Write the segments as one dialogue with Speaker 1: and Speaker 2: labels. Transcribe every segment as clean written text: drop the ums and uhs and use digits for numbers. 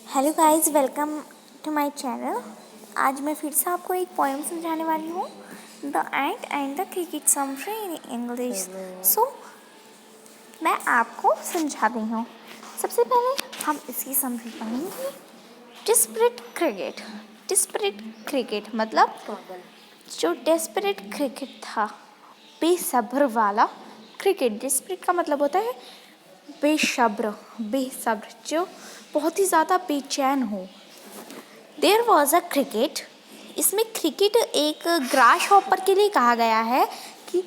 Speaker 1: Hello guys, welcome to my channel. आज मैं फिर से आपको एक पोएम समझाने वाली हूँ, the ant and the cricket summary in English. So मैं आपको समझा रही हूँ। सबसे पहले हम इसकी समरी पढ़ेंगे। Desperate cricket. डिस्परेट क्रिकेट मतलब जो डेस्परेट क्रिकेट था, बेसब्र वाला क्रिकेट। डिस्परेट का मतलब होता है बेसब्र, जो बहुत ही ज़्यादा बेचैन हो। There was a cricket. इसमें क्रिकेट एक ग्रास हॉपर के लिए कहा गया है कि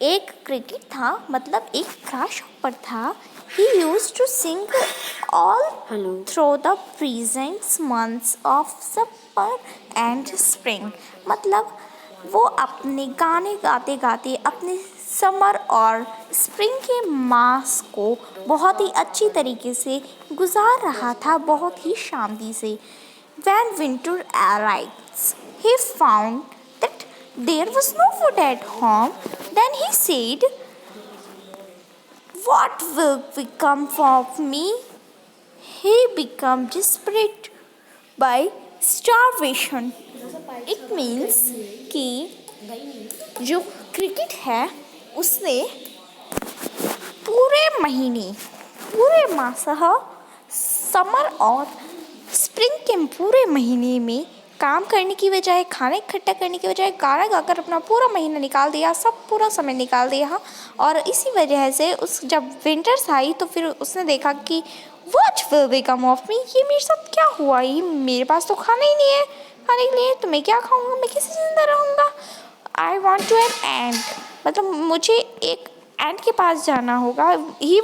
Speaker 1: एक क्रिकेट था, मतलब एक ग्रास हॉपर था। He used to sing all through the present months of summer and spring. मतलब वो अपने गाने गाते गाते अपने समर और स्प्रिंग के मास को बहुत ही अच्छी तरीके से गुजार रहा था, बहुत ही शांति से। When winter arrives, he found that there was no food at home. Then he said, "What will become of me?" He became desperate by starvation. It means कि जो क्रिकेट है उसने पूरे मासह समर और स्प्रिंग के पूरे महीने में काम करने की बजाय, खाना इकट्ठा करने की बजाय गाना गाकर अपना पूरा महीना निकाल दिया, सब पूरा समय निकाल दिया। और इसी वजह से जब विंटर्स आई तो फिर उसने देखा कि what will become of me, ये मेरे साथ क्या हुआ, ये मेरे पास तो खाना ही नहीं है खाने के लिए, तो मैं क्या खाऊंगा, मैं कैसे जिंदा रहूँगा। I want to an ant, मतलब मुझे एक एंड के पास जाना होगा। He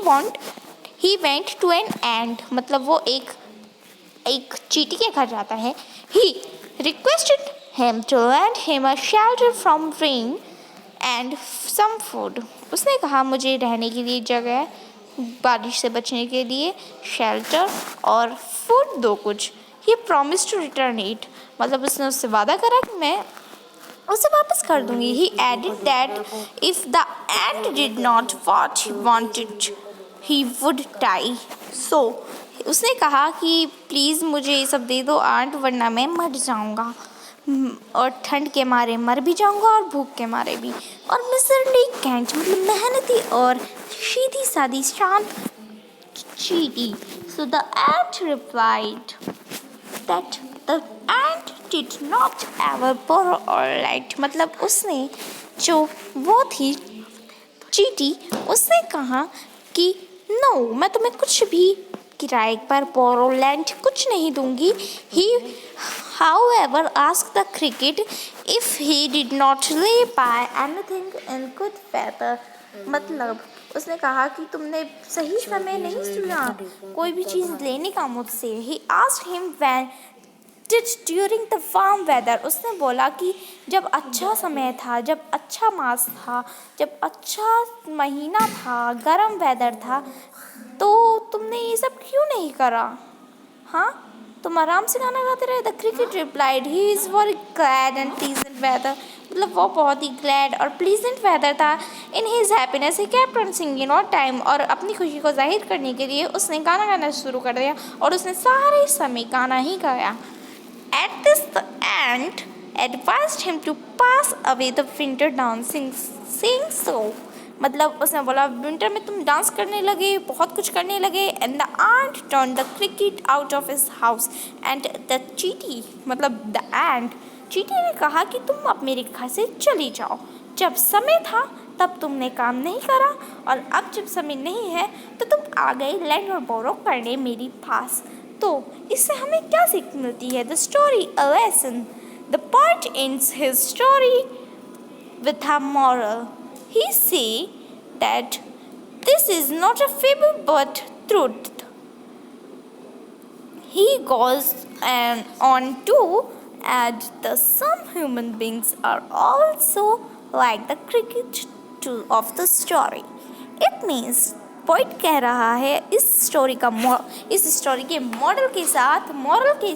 Speaker 1: went to an ant, मतलब वो एक चींटी के घर जाता है। He requested him to lend him a shelter from rain and some food. उसने कहा मुझे रहने के लिए जगह, बारिश से बचने के लिए शेल्टर और फूड दो कुछ। ही प्रॉमिस टू रिटर्न इट, मतलब उसने उससे वादा करा कि मैं उसे वापस कर दूंगी। He added that if the ant did not what he wanted he would die. So उसने कहा कि प्लीज़ मुझे ये सब दे दो आंट, वरना मैं मर जाऊंगा, और ठंड के मारे मर भी जाऊंगा और भूख के मारे भी। और मिजरली कैंट मतलब मेहनती और सीधी सादी शांत चीटी। So the ant replied that the ant did not ever borrow or lend, मतलब उसने जो वो थी चीटी, उसने कहा कि नो, मैं तुम्हें कुछ भी किराए पर बोरो लैंड कुछ नहीं दूंगी। ही however asked the cricket if he did not lay by anything in good weather, मतलब उसने कहा कि तुमने सही समय नहीं सुना कोई भी चीज़ लेने का मुझसे। He asked him when during the warm weather, उसने बोला कि जब अच्छा समय था, जब अच्छा मास था, जब अच्छा महीना था, गर्म वेदर था, तो तुमने ये सब क्यों नहीं करा। हाँ, तुम आराम से गाना गाते रहे। The cricket replied he is very glad and pleasant weather, मतलब वो बहुत ही ग्लैड और प्लीजेंट वेदर था। In his happiness he kept on singing all time, और अपनी खुशी को जाहिर करने के लिए उसने गाना गाना शुरू कर दिया और उसने सारे समय गाना ही गाया। At this, the ant advised him to pass away the winter dancing, saying so, मतलब उसने बोला विंटर में तुम डांस करने लगे, बहुत कुछ करने लगे। And the ant turned the cricket out of his house and the चीटी, मतलब द एंट, चीटी ने कहा कि तुम अब मेरे घर से चली जाओ। जब समय था तब तुमने काम नहीं करा, और अब जब समय नहीं है तो तुम आ गए लैंड और बोरो करने मेरे पास। तो इससे हमें क्या सीख मिलती है? The story a lesson. The part ends his story with a moral. He say that this is not a fable but truth. He goes on to add that some human beings are also like the cricket of the story. It means point कह रहा है इस story के moral के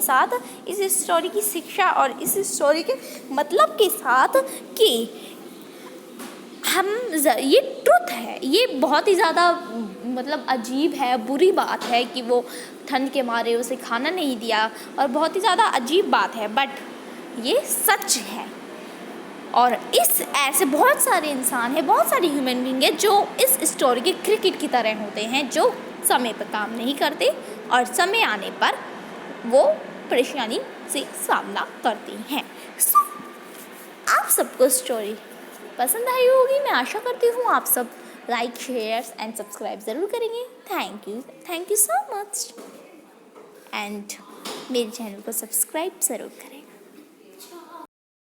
Speaker 1: साथ, इस story की शिक्षा और इस स्टोरी के मतलब के साथ कि ये ट्रुथ है, ये बहुत ही ज़्यादा मतलब अजीब है, बुरी बात है कि वो ठंड के मारे उसे खाना नहीं दिया, और बहुत ही ज़्यादा अजीब बात है, बट ये सच है। और इस ऐसे बहुत सारे इंसान हैं, बहुत सारे ह्यूमन बीइंग हैं जो इस स्टोरी के क्रिकेट की तरह होते हैं, जो समय पर काम नहीं करते और समय आने पर वो परेशानी से सामना करती हैं। सो आप सबको स्टोरी पसंद आई होगी, मैं आशा करती हूँ। आप सब लाइक, शेयर एंड सब्सक्राइब ज़रूर करेंगे। Thank you so much, and मेरे चैनल को सब्सक्राइब ज़रूर करें।